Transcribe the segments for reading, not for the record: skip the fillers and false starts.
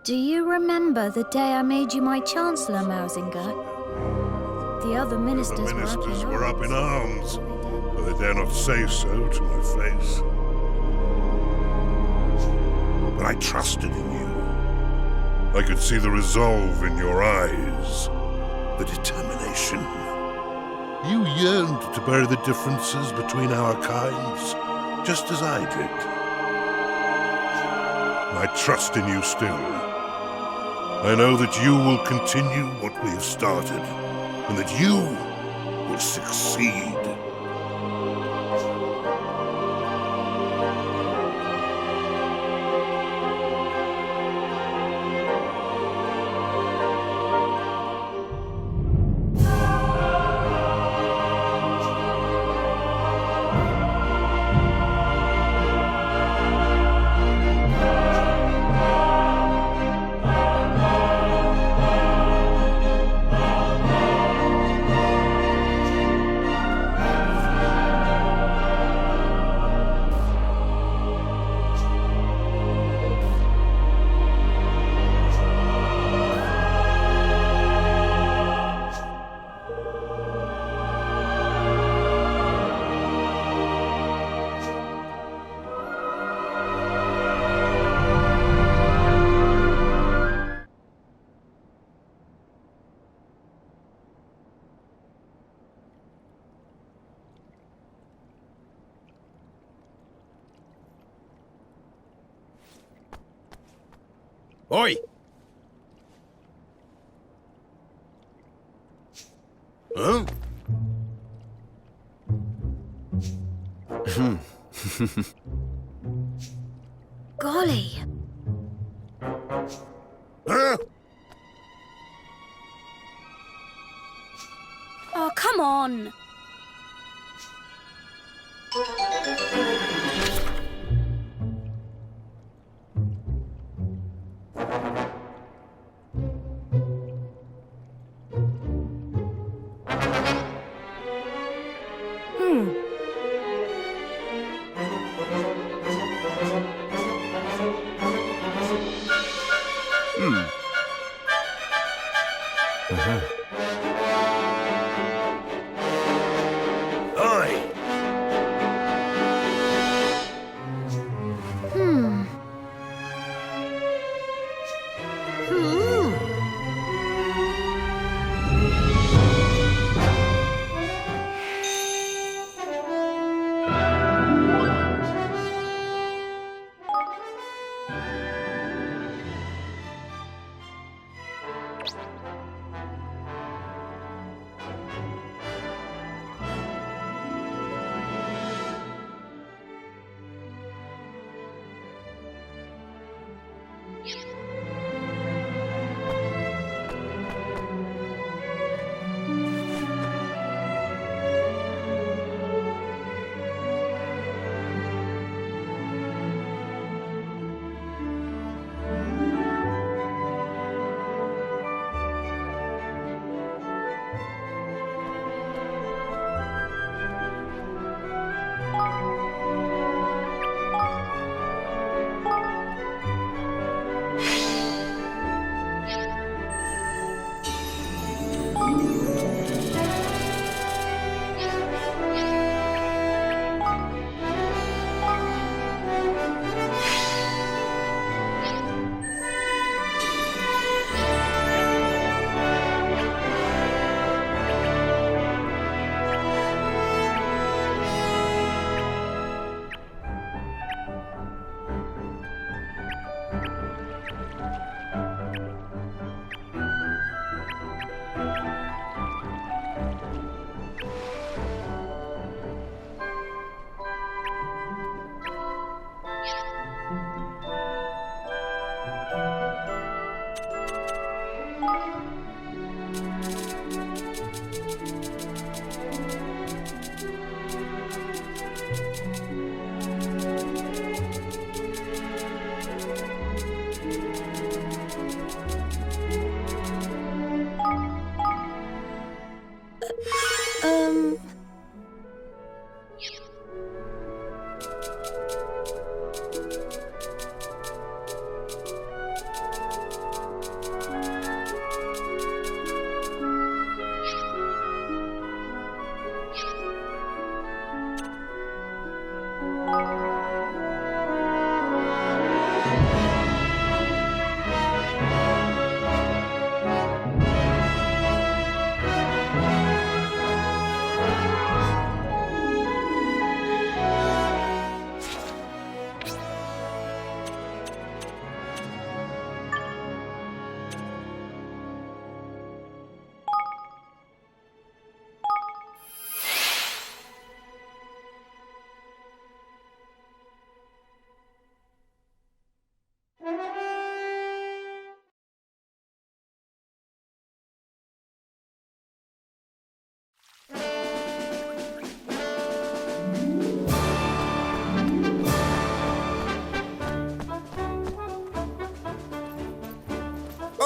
Do you remember the day I made you my Chancellor, Mausinger? The other ministers were up in arms, but they dare not say so to my face. But I trusted in you. I could see the resolve in your eyes, the determination. You yearned to bury the differences between our kinds, just as I did. I trust in you still. I know that you will continue what we have started, and that you will succeed. Oi! Huh? Golly! Huh? Oh, come on!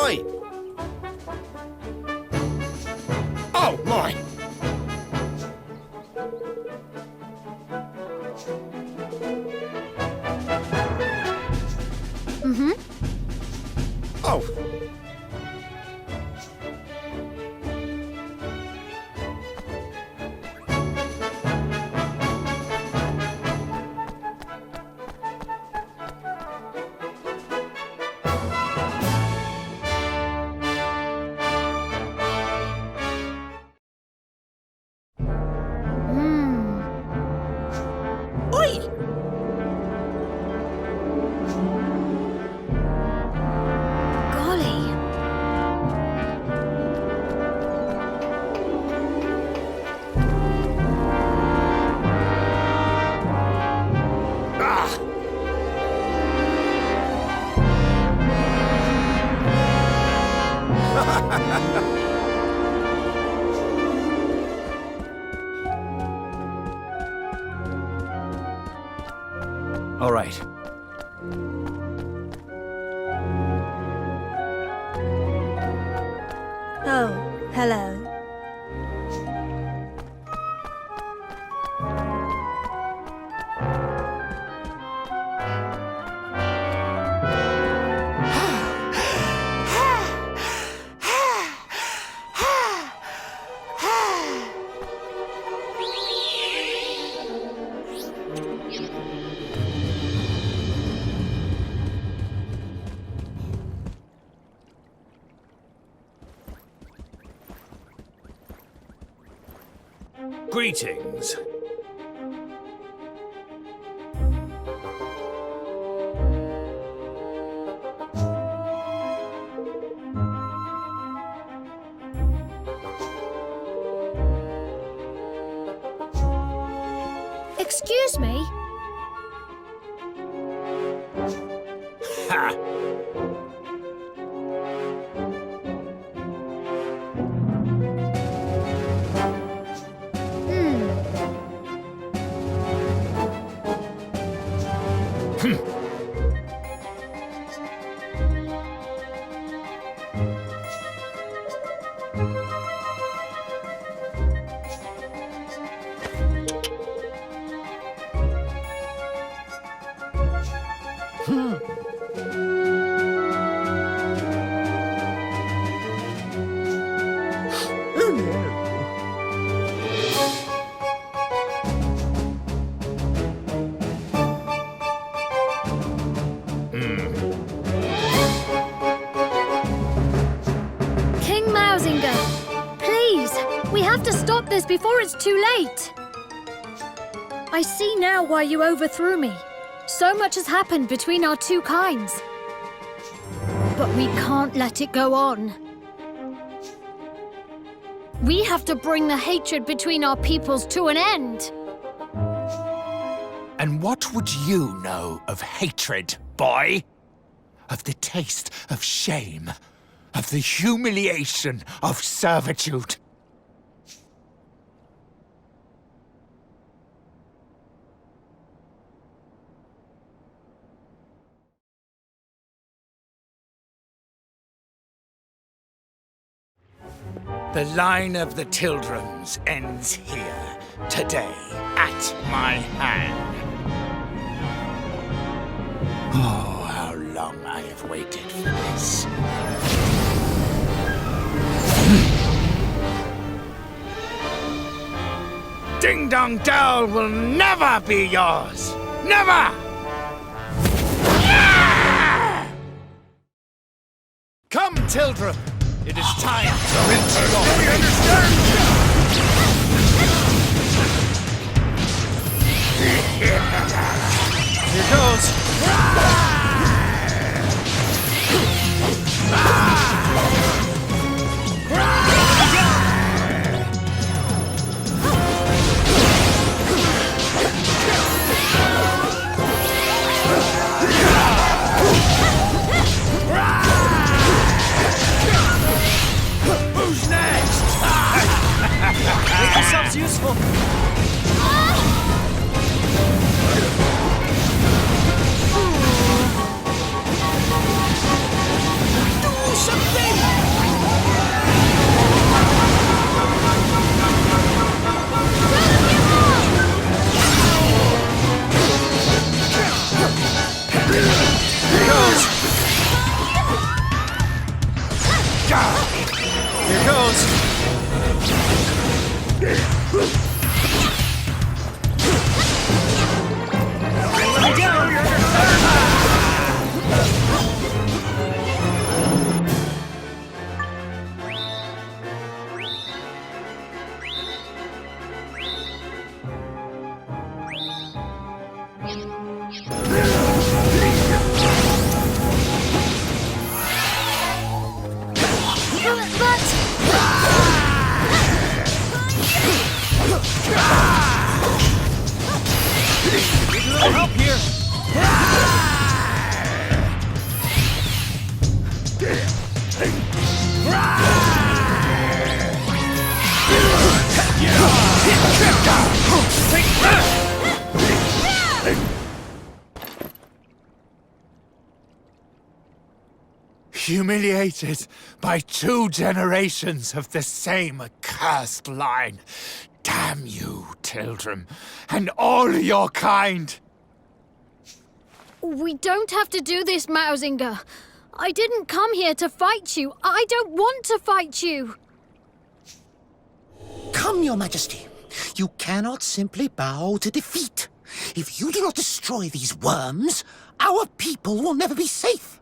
Oi! Oh, my! Mm-hmm. Oh! Hmm. Oi! Golly. Ah! All right. Oh, hello. Greetings. Excuse me? Ha! King Mausinger, please, we have to stop this before it's too late. I see now why you overthrew me. So much has happened between our two kinds. But we can't let it go on. We have to bring the hatred between our peoples to an end. And what would you know of hatred, boy? Of the taste of shame, of the humiliation of servitude. The line of the Tildrams ends here, today, at my hand. I have waited for this. Ding Dong Dell will never be yours! Never! Come, Tildrum! It is time to rinse your... We understand! Here goes! Who's next? Make yourselves useful. Do something! Here goes! Here goes! Let me down. Need a little help here. Humiliated by 2 generations of the same accursed line. Damn you, Tildrum, and all your kind! We don't have to do this, Mausinger. I didn't come here to fight you. I don't want to fight you. Come, Your Majesty. You cannot simply bow to defeat. If you do not destroy these worms, our people will never be safe.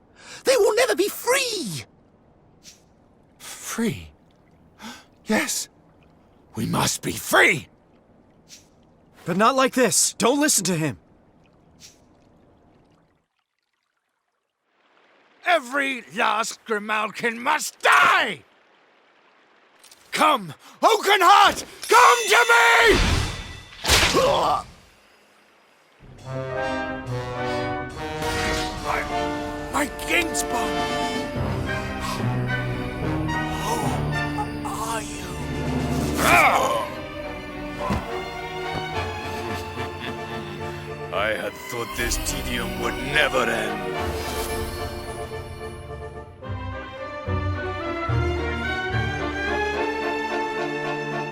They will never be free! Free? Yes, we must be free! But not like this. Don't listen to him. Every last Grimalkin must die! Come, Oakenheart! Come to me! My Kingsbone! Who are you? I had thought this tedium would never end.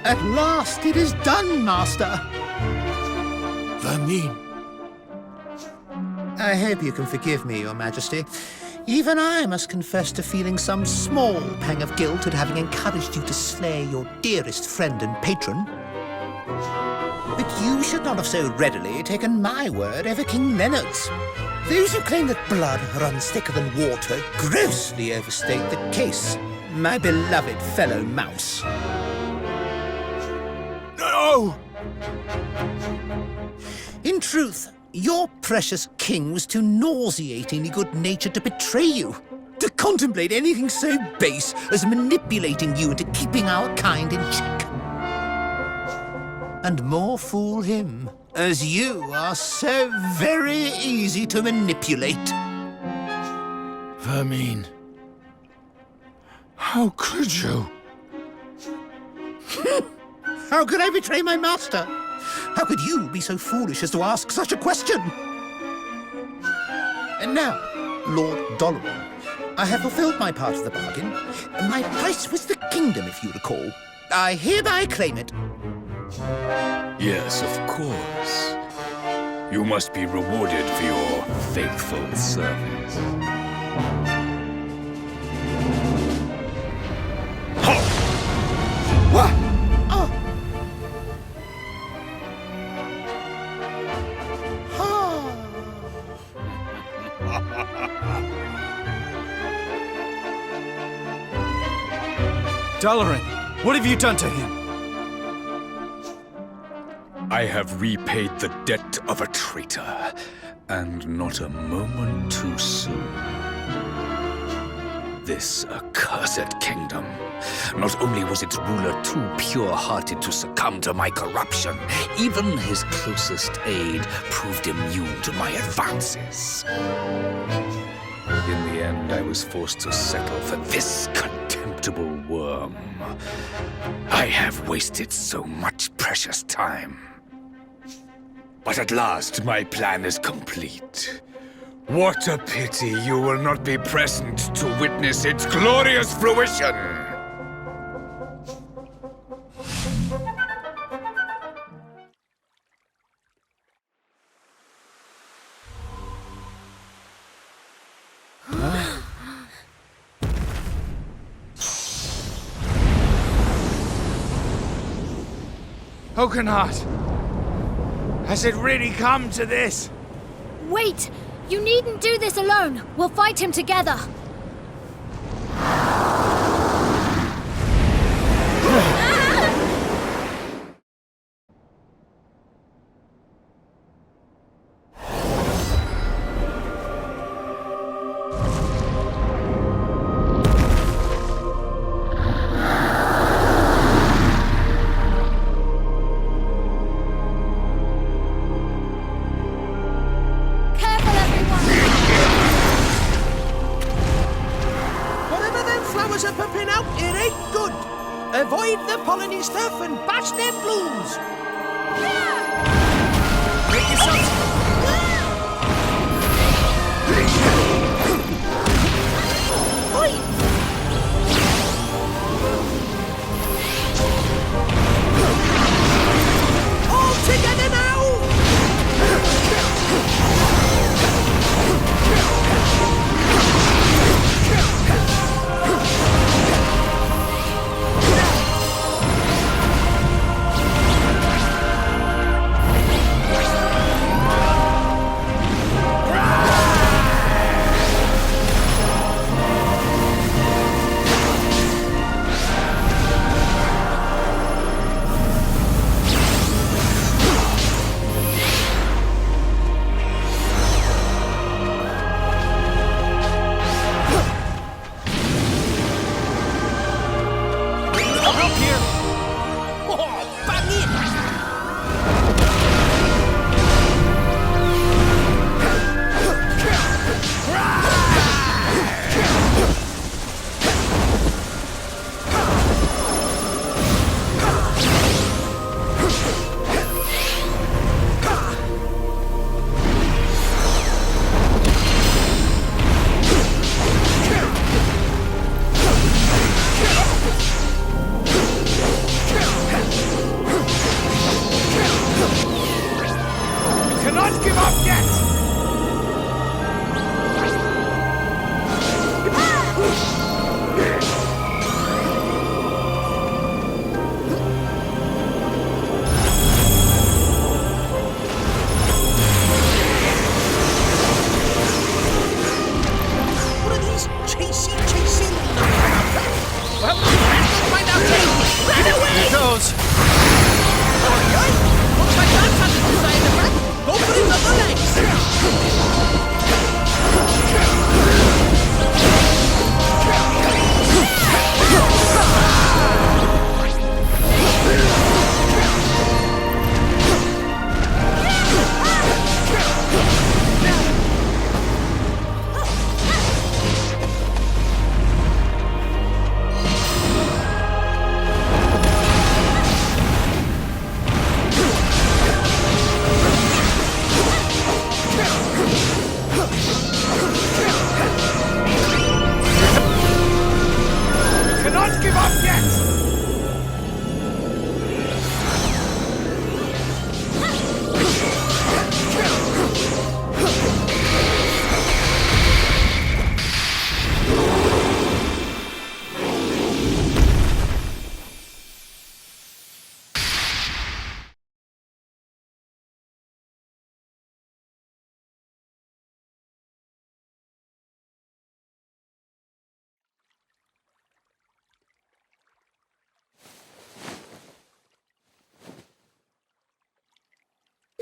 At last it is done, Master. Vermine. I hope you can forgive me, Your Majesty. Even I must confess to feeling some small pang of guilt at having encouraged you to slay your dearest friend and patron. But you should not have so readily taken my word over King Leonard's. Those who claim that blood runs thicker than water grossly overstate the case, my beloved fellow mouse. No! In truth, your precious king was too nauseatingly good-natured to betray you, to contemplate anything so base as manipulating you into keeping our kind in check. And more fool him, as you are so very easy to manipulate. Vermine. How could you? How could I betray my master? How could you be so foolish as to ask such a question? And now, Lord Doloran, I have fulfilled my part of the bargain. My price was the kingdom, if you recall. I hereby claim it. Yes, of course. You must be rewarded for your faithful service. Dalaran, what have you done to him? I have repaid the debt of a traitor, and not a moment too soon. This accursed kingdom. Not only was its ruler too pure-hearted to succumb to my corruption, even his closest aide proved immune to my advances. In the end, I was forced to settle for this contemptible worm. I have wasted so much precious time. But at last, my plan is complete. What a pity you will not be present to witness its glorious fruition! Coconut! Has it really come to this? Wait! You needn't do this alone. We'll fight him together. Whatever them flowers are popping out, it ain't good. Avoid the polleny stuff and bash their blooms. Make yourself... All together now!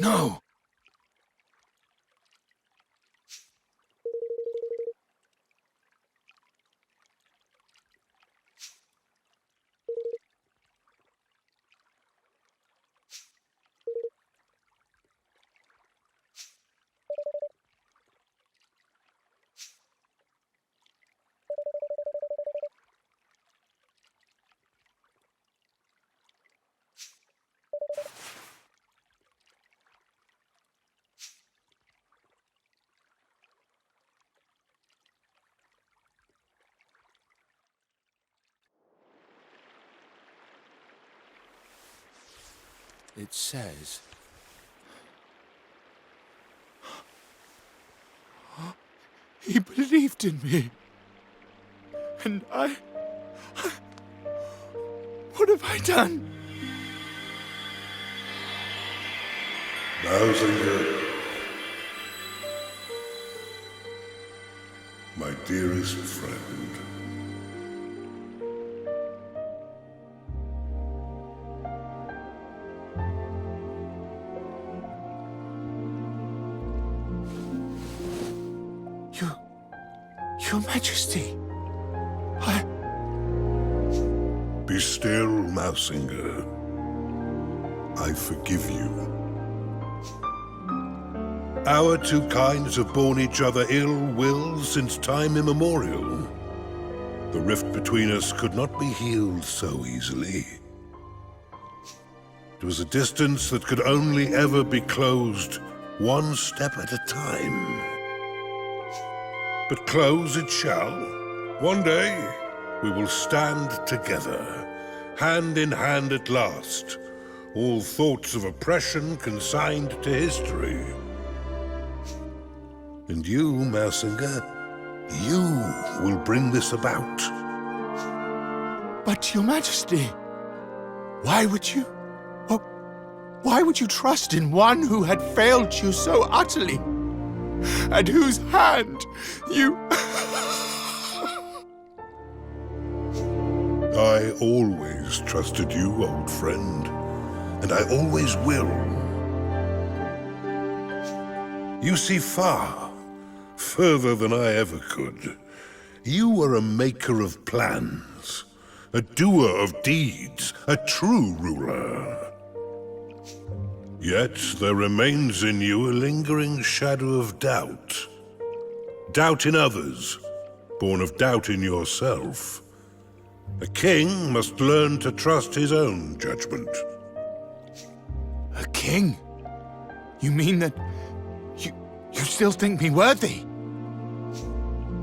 No. It says... He believed in me. And I... What have I done? Mausinger, my dearest friend. Your Majesty, Be still, Mausinger. I forgive you. Our two kinds have borne each other ill will since time immemorial. The rift between us could not be healed so easily. It was a distance that could only ever be closed one step at a time. But close it shall. One day, we will stand together, hand in hand at last, all thoughts of oppression consigned to history. And you, Mausinger, you will bring this about. but Your Majesty, why would you... Why would you trust in one who had failed you so utterly? At whose hand you... I always trusted you, old friend, and I always will. You see far, further than I ever could. You are a maker of plans, a doer of deeds, a true ruler. Yet there remains in you a lingering shadow of doubt. Doubt in others, born of doubt in yourself. A king must learn to trust his own judgment. A king? You mean that... You still think me worthy?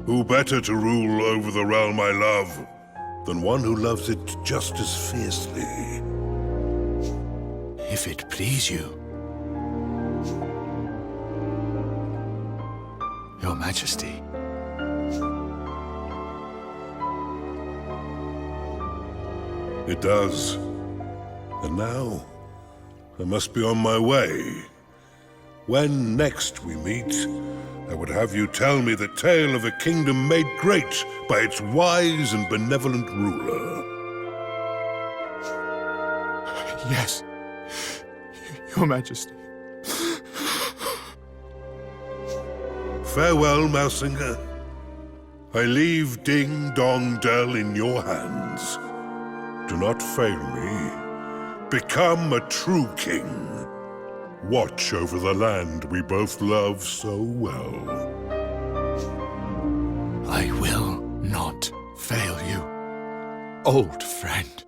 Who better to rule over the realm I love than one who loves it just as fiercely? If it please you. Your Majesty. It does. And now, I must be on my way. When next we meet, I would have you tell me the tale of a kingdom made great by its wise and benevolent ruler. Yes, Your Majesty. Farewell, Mausinger. I leave Ding Dong Dell in your hands. Do not fail me. Become a true king. Watch over the land we both love so well. I will not fail you, old friend.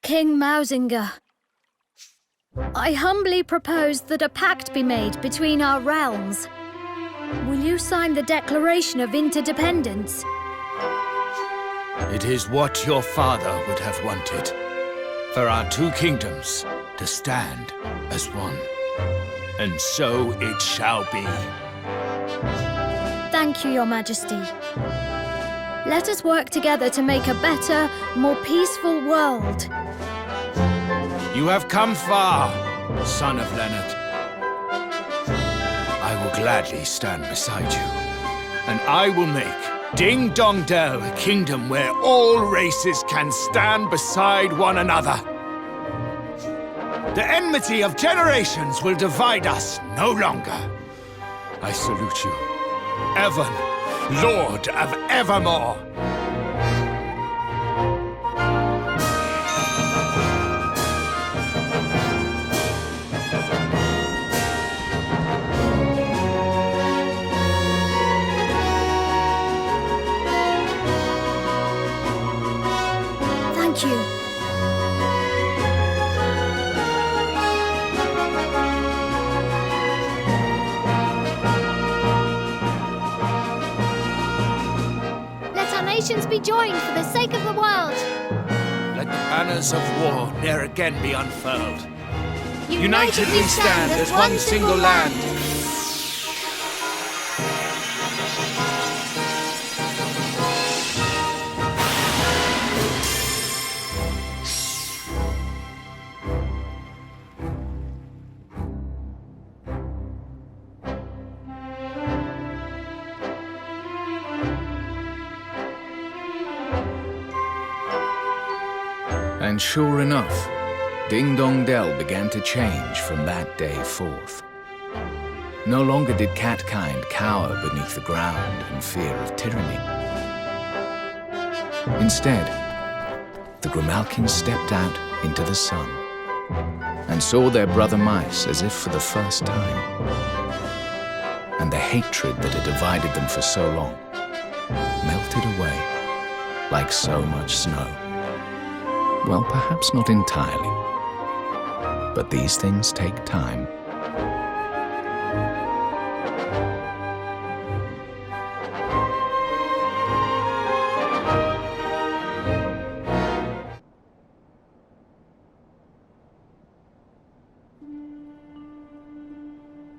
King Mausinger, I humbly propose that a pact be made between our realms. Will you sign the Declaration of Interdependence? It is what your father would have wanted. for our two kingdoms to stand as one. And so it shall be. Thank you, Your Majesty. Let us work together to make a better, more peaceful world. You have come far, son of Leonard. I will gladly stand beside you, and I will make Ding Dong Dell a kingdom where all races can stand beside one another. The enmity of generations will divide us no longer. I salute you, Evan, Lord of Evermore. Thank you. Let our nations be joined for the sake of the world. Let the banners of war ne'er again be unfurled. United we stand as one single land. And sure enough, Ding Dong Dell began to change from that day forth. No longer did catkind cower beneath the ground in fear of tyranny. Instead, the Grimalkins stepped out into the sun and saw their brother mice as if for the first time. And the hatred that had divided them for so long melted away like so much snow. Well, perhaps not entirely, but these things take time.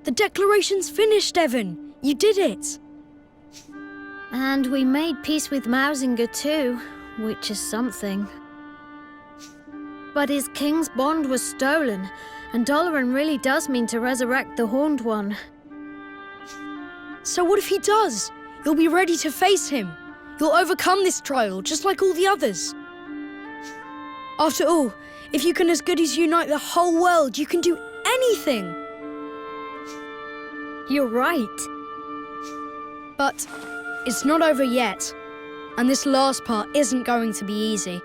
The declaration's finished, Evan. You did it. And we made peace with Mausinger too, which is something. But his king's bond was stolen, and Doloran really does mean to resurrect the Horned One. So what if he does? You'll be ready to face him. You'll overcome this trial, just like all the others. After all, if you can as good as unite the whole world, you can do anything. You're right. But it's not over yet. And this last part isn't going to be easy.